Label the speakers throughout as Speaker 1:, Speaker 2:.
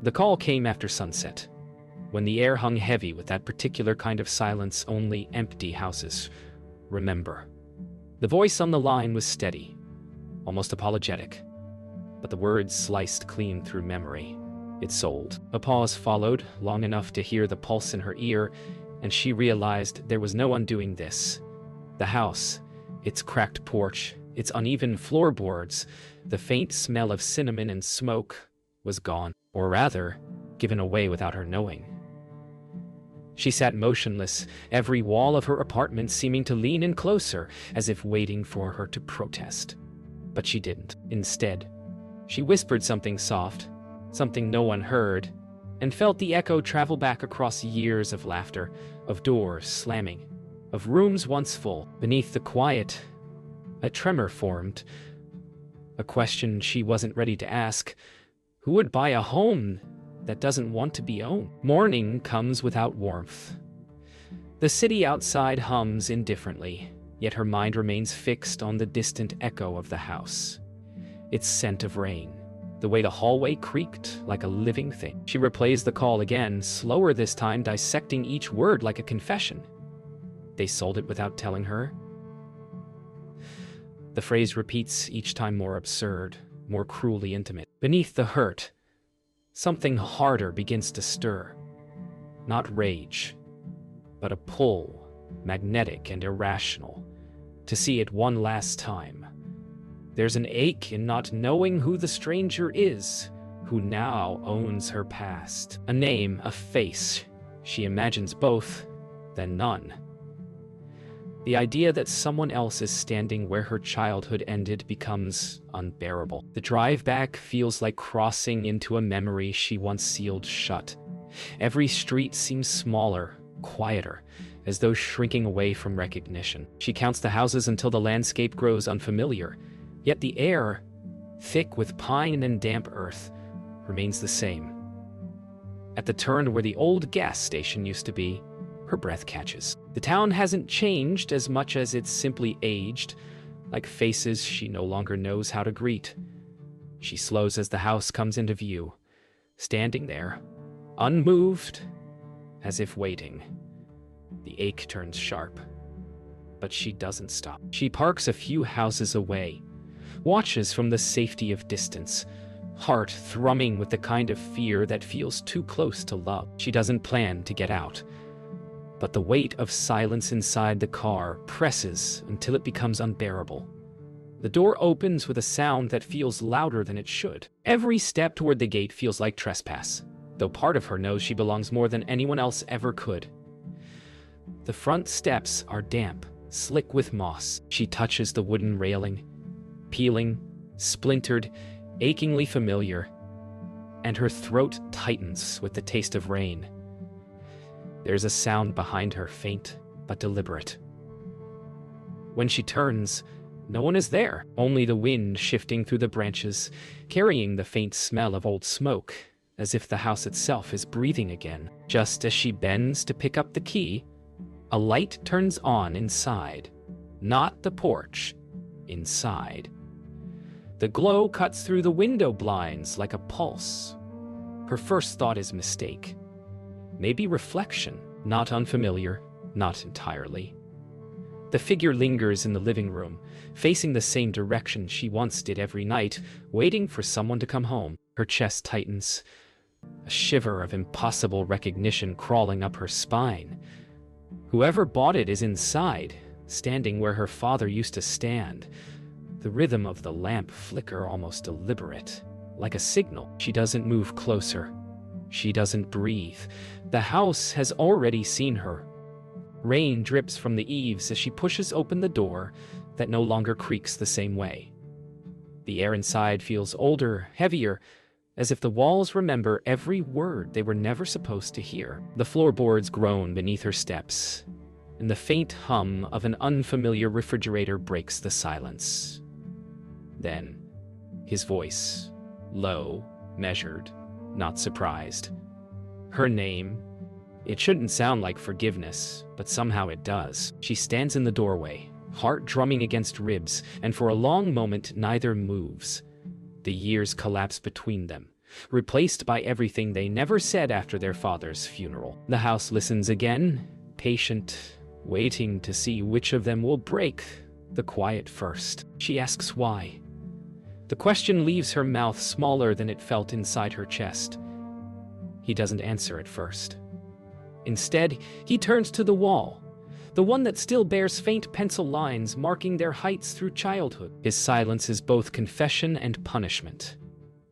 Speaker 1: The call came after sunset, when the air hung heavy with that particular kind of silence only empty houses remember. The voice on the line was steady, almost apologetic, but the words sliced clean through memory. It sold. A pause followed, long enough to hear the pulse in her ear, and she realized there was no undoing this. The house, its cracked porch, its uneven floorboards, the faint smell of cinnamon and smoke was gone, or rather, given away without her knowing. She sat motionless, every wall of her apartment seeming to lean in closer, as if waiting for her to protest. But she didn't. Instead, she whispered something soft, something no one heard, and felt the echo travel back across years of laughter, of doors slamming, of rooms once full. Beneath the quiet, a tremor formed, a question she wasn't ready to ask. Who would buy a home that doesn't want to be owned? Morning comes without warmth. The city outside hums indifferently, yet her mind remains fixed on the distant echo of the house. Its scent of rain, the way the hallway creaked like a living thing. She replays the call again, slower this time, dissecting each word like a confession. They sold it without telling her. The phrase repeats each time, more absurd, more cruelly intimate. Beneath the hurt, something harder begins to stir. Not rage, but a pull, magnetic and irrational, to see it one last time. There's an ache in not knowing who the stranger is, who now owns her past. A name, a face. She imagines both, then none. The idea that someone else is standing where her childhood ended becomes unbearable. The drive back feels like crossing into a memory she once sealed shut. Every street seems smaller, quieter, as though shrinking away from recognition. She counts the houses until the landscape grows unfamiliar, yet the air, thick with pine and damp earth, remains the same. At the turn where the old gas station used to be, her breath catches. The town hasn't changed as much as it's simply aged, like faces she no longer knows how to greet. She slows as the house comes into view, standing there, unmoved, as if waiting. The ache turns sharp, but she doesn't stop. She parks a few houses away, watches from the safety of distance, heart thrumming with the kind of fear that feels too close to love. She doesn't plan to get out, but the weight of silence inside the car presses until it becomes unbearable. The door opens with a sound that feels louder than it should. Every step toward the gate feels like trespass, though part of her knows she belongs more than anyone else ever could. The front steps are damp, slick with moss. She touches the wooden railing, peeling, splintered, achingly familiar, and her throat tightens with the taste of rain. There's a sound behind her, faint but deliberate. When she turns, no one is there, only the wind shifting through the branches, carrying the faint smell of old smoke, as if the house itself is breathing again. Just as she bends to pick up the key, a light turns on inside. Not the porch, inside. The glow cuts through the window blinds like a pulse. Her first thought is mistake. Maybe reflection, not unfamiliar, not entirely. The figure lingers in the living room, facing the same direction she once did every night, waiting for someone to come home. Her chest tightens, a shiver of impossible recognition crawling up her spine. Whoever bought it is inside, standing where her father used to stand. The rhythm of the lamp flicker almost deliberate, like a signal. She doesn't move closer. She doesn't breathe. The house has already seen her. Rain drips from the eaves as she pushes open the door that no longer creaks the same way. The air inside feels older, heavier, as if the walls remember every word they were never supposed to hear. The floorboards groan beneath her steps, and the faint hum of an unfamiliar refrigerator breaks the silence. Then, his voice, low, measured, not surprised. Her name. It shouldn't sound like forgiveness, but somehow it does. She stands in the doorway, heart drumming against ribs, and for a long moment neither moves. The years collapse between them, replaced by everything they never said after their father's funeral. The house listens again, patient, waiting to see which of them will break the quiet first. She asks why. The question leaves her mouth smaller than it felt inside her chest. He doesn't answer at first. Instead, he turns to the wall, the one that still bears faint pencil lines marking their heights through childhood. His silence is both confession and punishment.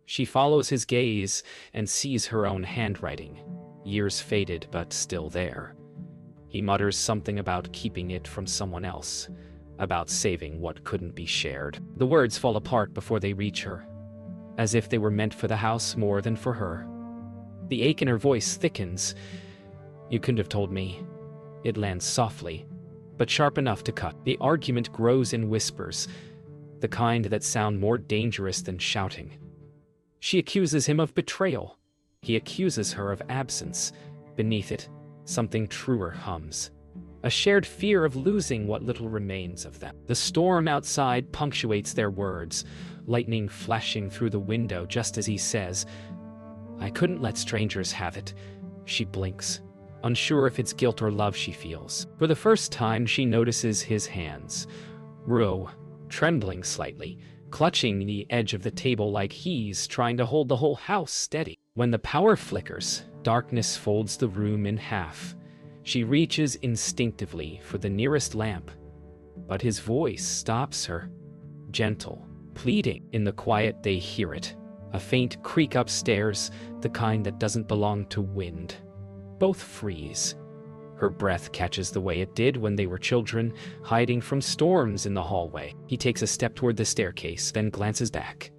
Speaker 1: She follows his gaze and sees her own handwriting, years faded but still there. He mutters something about keeping it from someone else, about saving what couldn't be shared. The words fall apart before they reach her, as if they were meant for the house more than for her. The ache in her voice thickens. "You couldn't have told me." It lands softly, but sharp enough to cut. The argument grows in whispers, the kind that sound more dangerous than shouting. She accuses him of betrayal. He accuses her of absence. Beneath it, something truer hums. A shared fear of losing what little remains of them. The storm outside punctuates their words, lightning flashing through the window just as he says, "I couldn't let strangers have it." She blinks, unsure if it's guilt or love she feels. For the first time, she notices his hands, raw, trembling slightly, clutching the edge of the table like he's trying to hold the whole house steady. When the power flickers, darkness folds the room in half. She reaches instinctively for the nearest lamp, but his voice stops her, gentle, pleading. In the quiet, they hear it, a faint creak upstairs, the kind that doesn't belong to wind. Both freeze. Her breath catches the way it did when they were children, hiding from storms in the hallway. He takes a step toward the staircase, then glances back.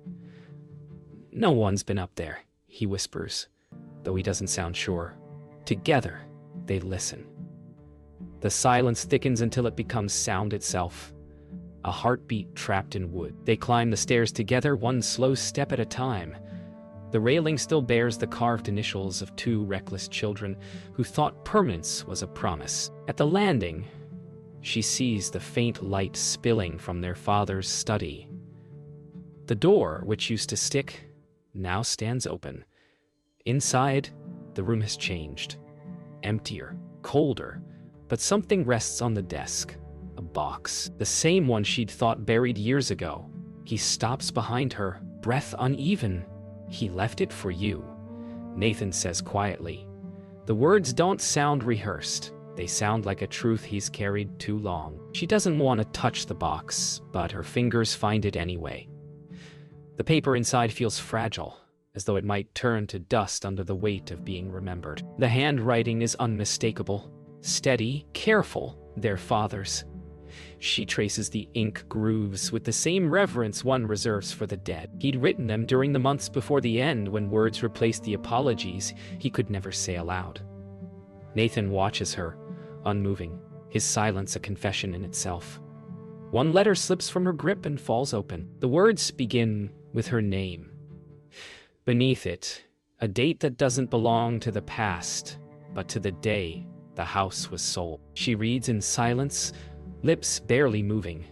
Speaker 1: "No one's been up there," he whispers, though he doesn't sound sure. Together, they listen. The silence thickens until it becomes sound itself, a heartbeat trapped in wood. They climb the stairs together, one slow step at a time. The railing still bears the carved initials of two reckless children who thought permanence was a promise. At the landing, she sees the faint light spilling from their father's study. The door, which used to stick, now stands open. Inside, the room has changed. Emptier, colder, but something rests on the desk. A box, the same one she'd thought buried years ago. He stops behind her, breath uneven. "He left it for you," Nathan says quietly. The words don't sound rehearsed. They sound like a truth he's carried too long. She doesn't want to touch the box, but her fingers find it anyway. The paper inside feels fragile, as though it might turn to dust under the weight of being remembered. The handwriting is unmistakable, steady, careful, their father's. She traces the ink grooves with the same reverence one reserves for the dead. He'd written them during the months before the end, when words replaced the apologies he could never say aloud. Nathan watches her, unmoving, his silence a confession in itself. One letter slips from her grip and falls open. The words begin with her name. Beneath it, a date that doesn't belong to the past, but to the day the house was sold. She reads in silence, lips barely moving.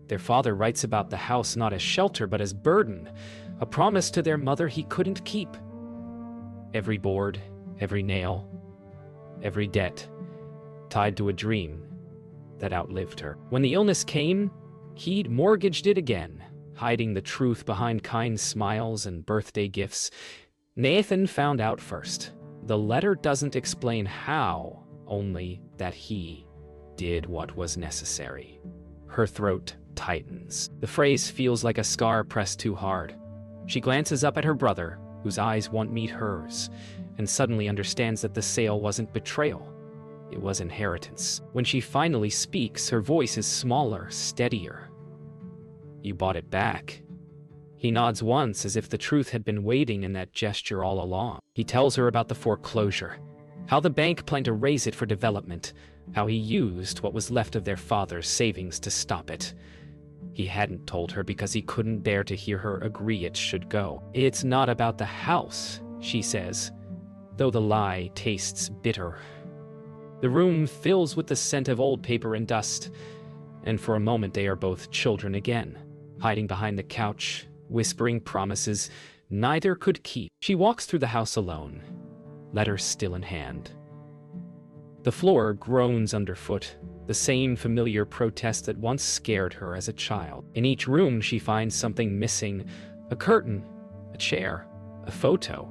Speaker 1: Their father writes about the house not as shelter but as burden, a promise to their mother he couldn't keep. Every board, every nail, every debt, tied to a dream that outlived her. When the illness came, he'd mortgaged it again, hiding the truth behind kind smiles and birthday gifts. Nathan found out first. The letter doesn't explain how, only that he did what was necessary. Her throat tightens. The phrase feels like a scar pressed too hard. She glances up at her brother, whose eyes won't meet hers, and suddenly understands that the sale wasn't betrayal. It was inheritance. When she finally speaks, her voice is smaller, steadier. "You bought it back." He nods once, as if the truth had been waiting in that gesture all along. He tells her about the foreclosure, how the bank planned to raise it for development, how he used what was left of their father's savings to stop it. He hadn't told her because he couldn't bear to hear her agree it should go. "It's not about the house," she says, though the lie tastes bitter. The room fills with the scent of old paper and dust, and for a moment they are both children again, hiding behind the couch, whispering promises, neither could keep. She walks through the house alone, letter still in hand. The floor groans underfoot, the same familiar protest that once scared her as a child. In each room she finds something missing: a curtain, a chair, a photo.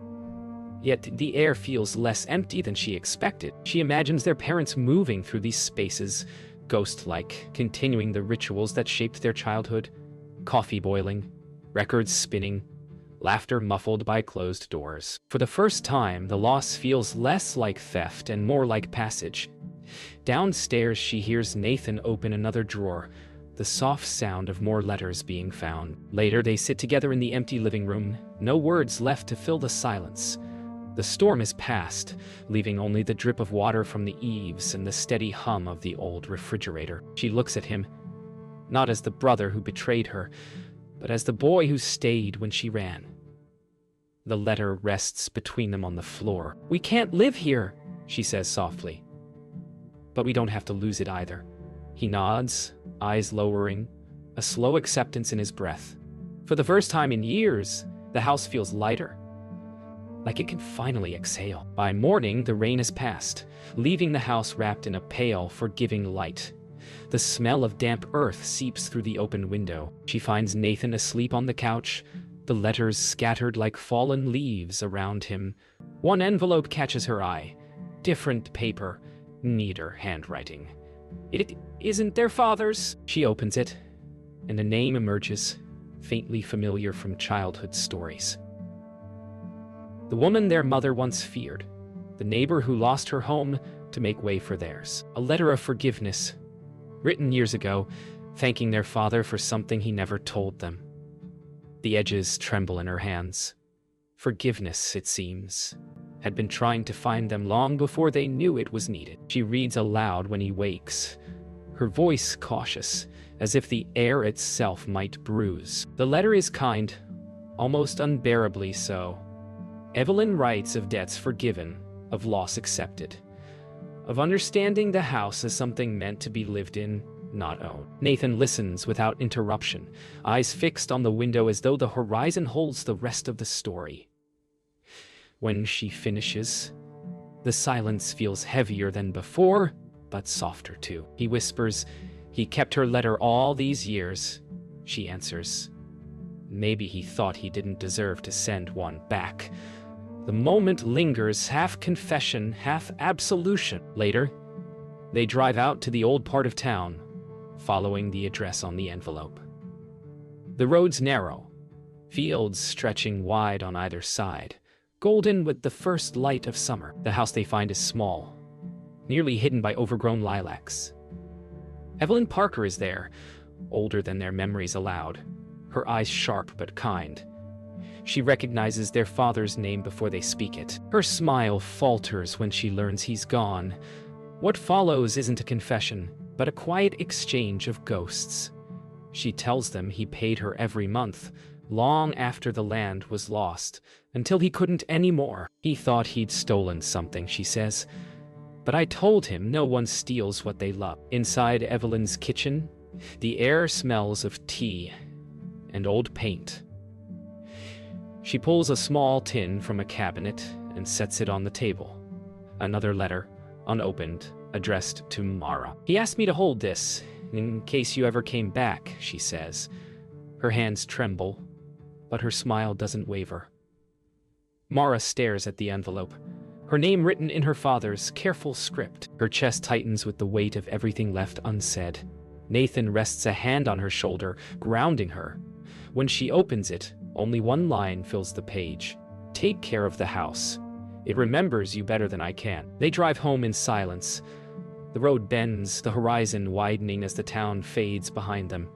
Speaker 1: Yet the air feels less empty than she expected. She imagines their parents moving through these spaces, ghost-like, continuing the rituals that shaped their childhood. Coffee boiling, records spinning, laughter muffled by closed doors. For the first time, the loss feels less like theft and more like passage. Downstairs, she hears Nathan open another drawer, the soft sound of more letters being found. Later, they sit together in the empty living room, no words left to fill the silence. The storm is past, leaving only the drip of water from the eaves and the steady hum of the old refrigerator. She looks at him, not as the brother who betrayed her, but as the boy who stayed when she ran. The letter rests between them on the floor. "We can't live here," she says softly. "But we don't have to lose it either." He nods, eyes lowering, a slow acceptance in his breath. For the first time in years, the house feels lighter, like it can finally exhale. By morning, the rain has passed, leaving the house wrapped in a pale, forgiving light. The smell of damp earth seeps through the open window. She finds Nathan asleep on the couch, the letters scattered like fallen leaves around him. One envelope catches her eye. Different paper, neater handwriting. It isn't their father's. She opens it, and a name emerges, faintly familiar from childhood stories. The woman their mother once feared, the neighbor who lost her home to make way for theirs. A letter of forgiveness, written years ago, thanking their father for something he never told them. The edges tremble in her hands. Forgiveness, it seems, had been trying to find them long before they knew it was needed. She reads aloud when he wakes, her voice cautious, as if the air itself might bruise. The letter is kind, almost unbearably so. Evelyn writes of debts forgiven, of loss accepted, of understanding the house as something meant to be lived in, not owned. Nathan listens without interruption, eyes fixed on the window as though the horizon holds the rest of the story. When she finishes, the silence feels heavier than before, but softer too. He whispers, "He kept her letter all these years." She answers, "Maybe he thought he didn't deserve to send one back." The moment lingers, half confession, half absolution. Later, they drive out to the old part of town, following the address on the envelope. The road's narrow, fields stretching wide on either side, golden with the first light of summer. The house they find is small, nearly hidden by overgrown lilacs. Evelyn Parker is there, older than their memories allowed, her eyes sharp but kind. She recognizes their father's name before they speak it. Her smile falters when she learns he's gone. What follows isn't a confession, but a quiet exchange of ghosts. She tells them he paid her every month, long after the land was lost, until he couldn't anymore. He thought he'd stolen something, she says. But I told him no one steals what they love. Inside Evelyn's kitchen, the air smells of tea and old paint. She pulls a small tin from a cabinet and sets it on the table. Another letter, unopened, addressed to Mara. "He asked me to hold this, in case you ever came back," she says. Her hands tremble, but her smile doesn't waver. Mara stares at the envelope, her name written in her father's careful script. Her chest tightens with the weight of everything left unsaid. Nathan rests a hand on her shoulder, grounding her. When she opens it, only one line fills the page. "Take care of the house. It remembers you better than I can." They drive home in silence. The road bends, the horizon widening as the town fades behind them.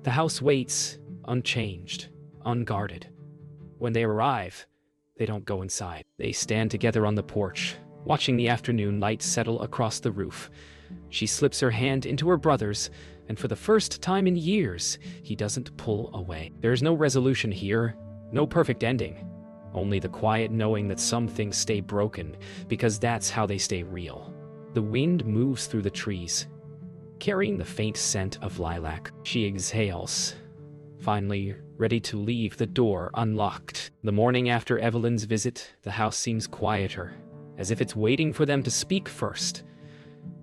Speaker 1: The house waits, unchanged, unguarded. When they arrive, they don't go inside. They stand together on the porch, watching the afternoon light settle across the roof. She slips her hand into her brother's, and for the first time in years, he doesn't pull away. There's no resolution here, no perfect ending. Only the quiet knowing that some things stay broken, because that's how they stay real. The wind moves through the trees, carrying the faint scent of lilac. She exhales, finally ready to leave, the door unlocked. The morning after Evelyn's visit, the house seems quieter, as if it's waiting for them to speak first.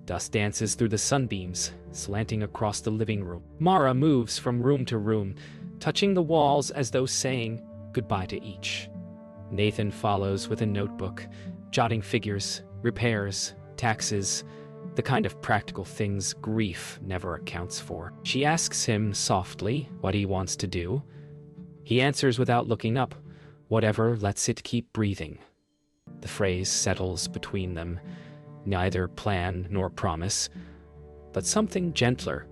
Speaker 1: Dust dances through the sunbeams, slanting across the living room. Mara moves from room to room, touching the walls as though saying goodbye to each. Nathan follows with a notebook, jotting figures, repairs, taxes, the kind of practical things grief never accounts for. She asks him softly what he wants to do. He answers without looking up, whatever lets it keep breathing. The phrase settles between them, neither plan nor promise, but something gentler,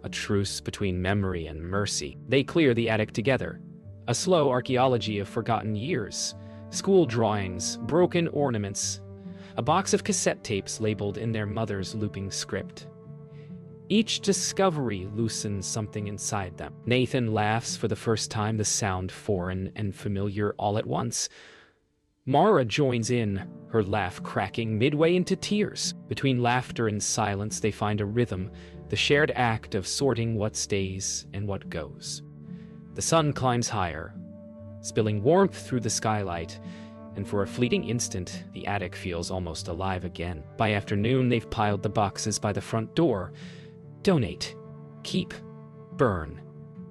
Speaker 1: a truce between memory and mercy. They clear the attic together, a slow archaeology of forgotten years, school drawings, broken ornaments, a box of cassette tapes labeled in their mother's looping script. Each discovery loosens something inside them. Nathan laughs for the first time, the sound foreign and familiar all at once. Mara joins in, her laugh cracking midway into tears. Between laughter and silence, they find a rhythm, the shared act of sorting what stays and what goes. The sun climbs higher, spilling warmth through the skylight, and for a fleeting instant, the attic feels almost alive again. By afternoon, they've piled the boxes by the front door. Donate, keep, burn.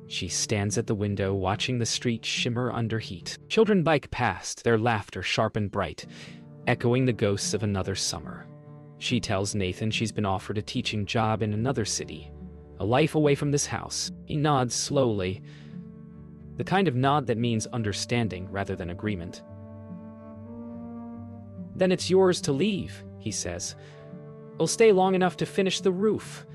Speaker 1: She stands at the window, watching the street shimmer under heat. Children bike past, their laughter sharp and bright, echoing the ghosts of another summer. She tells Nathan she's been offered a teaching job in another city, a life away from this house. He nods slowly, the kind of nod that means understanding rather than agreement. Then it's yours to leave, he says. I'll stay long enough to finish the roof.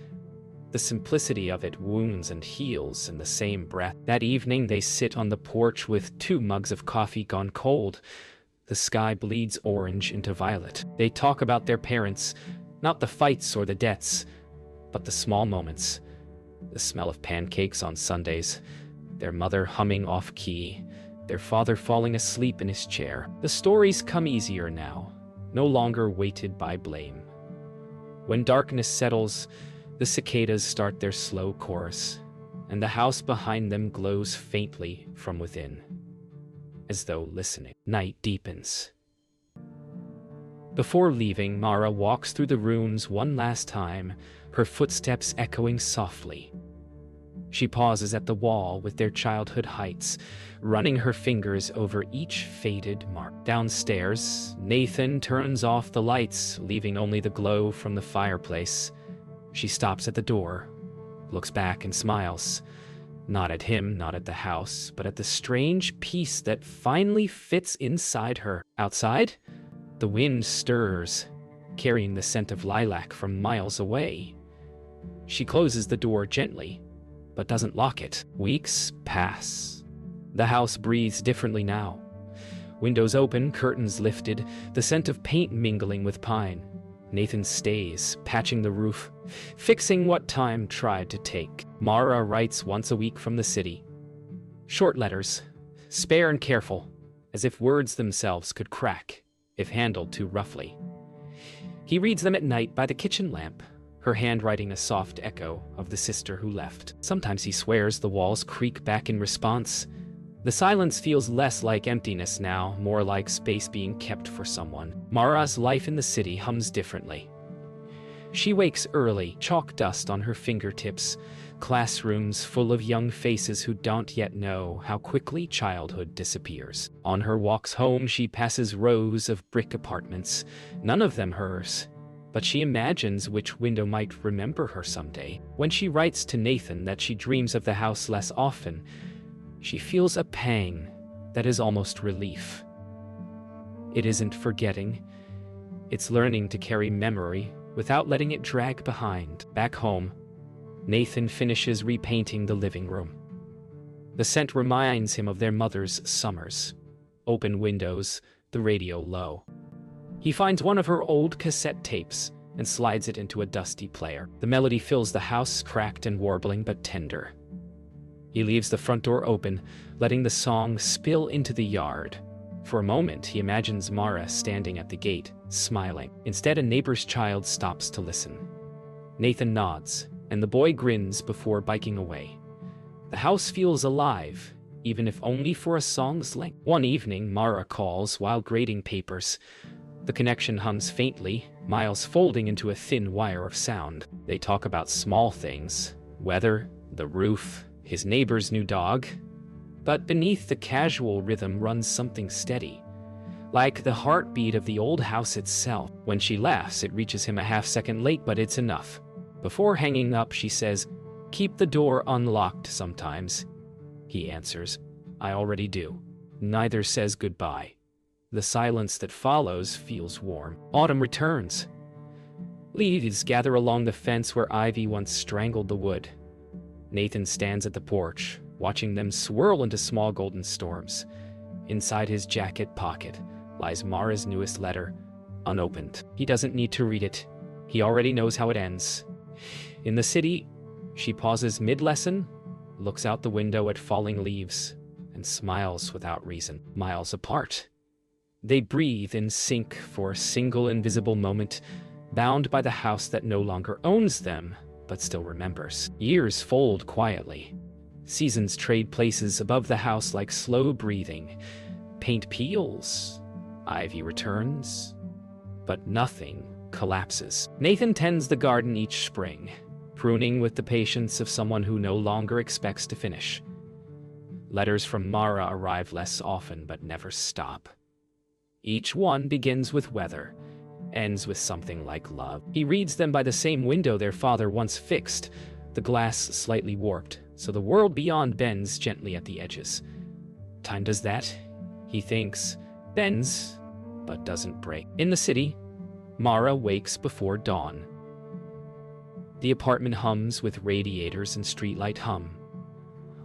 Speaker 1: The simplicity of it wounds and heals in the same breath. That evening, they sit on the porch with 2 mugs of coffee gone cold. The sky bleeds orange into violet. They talk about their parents, not the fights or the debts, but the small moments. The smell of pancakes on Sundays, their mother humming off-key, their father falling asleep in his chair. The stories come easier now, no longer weighted by blame. When darkness settles, the cicadas start their slow chorus, and the house behind them glows faintly from within, as though listening. Night deepens. Before leaving, Mara walks through the rooms one last time, her footsteps echoing softly. She pauses at the wall with their childhood heights, running her fingers over each faded mark. Downstairs, Nathan turns off the lights, leaving only the glow from the fireplace. She stops at the door, looks back and smiles. Not at him, not at the house, but at the strange peace that finally fits inside her. Outside, the wind stirs, carrying the scent of lilac from miles away. She closes the door gently, but doesn't lock it. Weeks pass. The house breathes differently now. Windows open, curtains lifted, the scent of paint mingling with pine. Nathan stays, patching the roof, fixing what time tried to take. Mara writes once a week from the city. Short letters, spare and careful, as if words themselves could crack if handled too roughly. He reads them at night by the kitchen lamp, her handwriting a soft echo of the sister who left. Sometimes he swears the walls creak back in response. The silence feels less like emptiness now, more like space being kept for someone. Mara's life in the city hums differently. She wakes early, chalk dust on her fingertips, classrooms full of young faces who don't yet know how quickly childhood disappears. On her walks home, she passes rows of brick apartments, none of them hers, but she imagines which window might remember her someday. When she writes to Nathan that she dreams of the house less often, she feels a pang that is almost relief. It isn't forgetting, it's learning to carry memory without letting it drag behind. Back home, Nathan finishes repainting the living room. The scent reminds him of their mother's summers. Open windows, the radio low. He finds one of her old cassette tapes and slides it into a dusty player. The melody fills the house, cracked and warbling but tender. He leaves the front door open, letting the song spill into the yard. For a moment, he imagines Mara standing at the gate, smiling. Instead, a neighbor's child stops to listen. Nathan nods, and the boy grins before biking away. The house feels alive, even if only for a song's length. One evening, Mara calls while grading papers. The connection hums faintly, Miles folding into a thin wire of sound. They talk about small things, weather, the roof, his neighbor's new dog. But beneath the casual rhythm runs something steady, like the heartbeat of the old house itself. When she laughs, it reaches him a half-second late, but it's enough. Before hanging up, she says, "Keep the door unlocked sometimes." He answers, "I already do." Neither says goodbye. The silence that follows feels warm. Autumn returns. Leaves gather along the fence where ivy once strangled the wood. Nathan stands at the porch, watching them swirl into small golden storms. Inside his jacket pocket lies Mara's newest letter, unopened. He doesn't need to read it. He already knows how it ends. In the city, she pauses mid-lesson, looks out the window at falling leaves, and smiles without reason. Miles apart, they breathe in sync for a single invisible moment, bound by the house that no longer owns them, but still remembers. Years fold quietly. Seasons trade places above the house like slow breathing. Paint peels, ivy returns, but nothing collapses. Nathan tends the garden each spring, pruning with the patience of someone who no longer expects to finish. Letters from Mara arrive less often but never stop. Each one begins with weather, ends with something like love. He reads them by the same window their father once fixed, the glass slightly warped, so the world beyond bends gently at the edges. Time does that, he thinks, bends, but doesn't break. In the city, Mara wakes before dawn. The apartment hums with radiators and streetlight hum.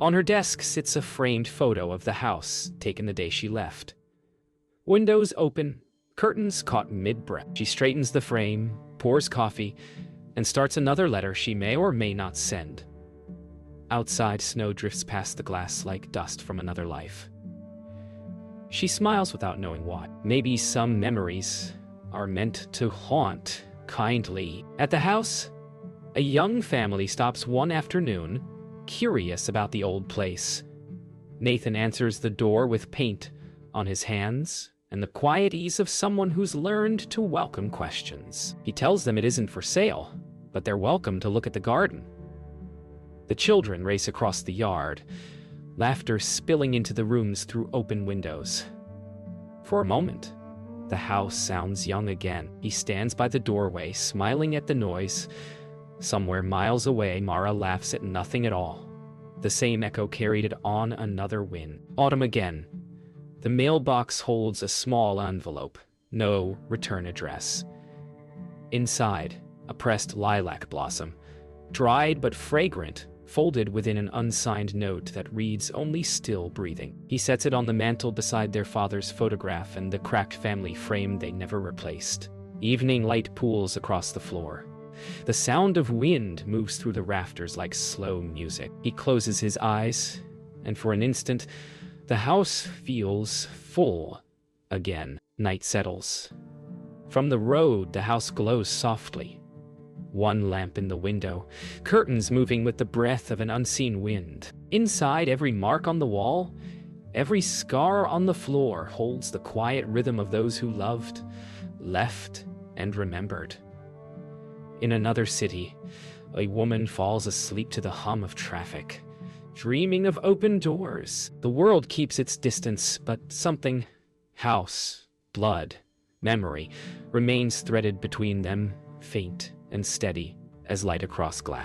Speaker 1: On her desk sits a framed photo of the house, taken the day she left. Windows open, curtains caught mid-breath. She straightens the frame, pours coffee, and starts another letter she may or may not send. Outside, snow drifts past the glass like dust from another life. She smiles without knowing why. Maybe some memories are meant to haunt kindly. At the house, a young family stops one afternoon, curious about the old place. Nathan answers the door with paint on his hands and the quiet ease of someone who's learned to welcome questions. He tells them it isn't for sale, but they're welcome to look at the garden. The children race across the yard, laughter spilling into the rooms through open windows. For a moment, the house sounds young again. He stands by the doorway, smiling at the noise. Somewhere miles away, Mara laughs at nothing at all. The same echo carried it on another wind. Autumn again. The mailbox holds a small envelope. No return address. Inside, a pressed lilac blossom, dried but fragrant, folded within an unsigned note that reads only "still breathing." He sets it on the mantel beside their father's photograph and the cracked family frame they never replaced. Evening light pools across the floor. The sound of wind moves through the rafters like slow music. He closes his eyes, and for an instant, the house feels full again. Night settles. From the road, the house glows softly. One lamp in the window, curtains moving with the breath of an unseen wind. Inside, every mark on the wall, every scar on the floor holds the quiet rhythm of those who loved, left, and remembered. In another city, a woman falls asleep to the hum of traffic, dreaming of open doors. The world keeps its distance, but something, house, blood, memory, remains threaded between them, faint and steady as light across glass.